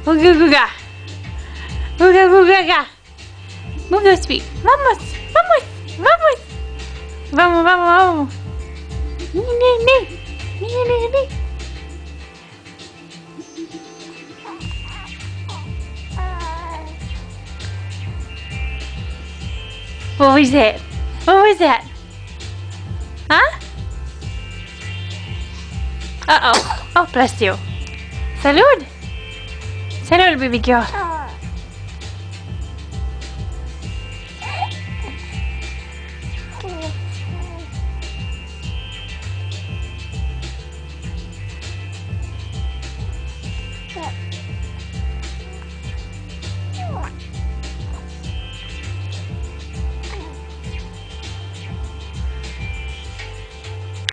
Ooga googa. Ooga googa ga. Move those feet. Vamos. Vamos. Vamos. Vamos, vamos, vamos. Nee, nee, nee. Nee, nee, nee. What was that? What was that? Huh? Uh-oh. Oh, bless you. Salud. Salud, baby girl.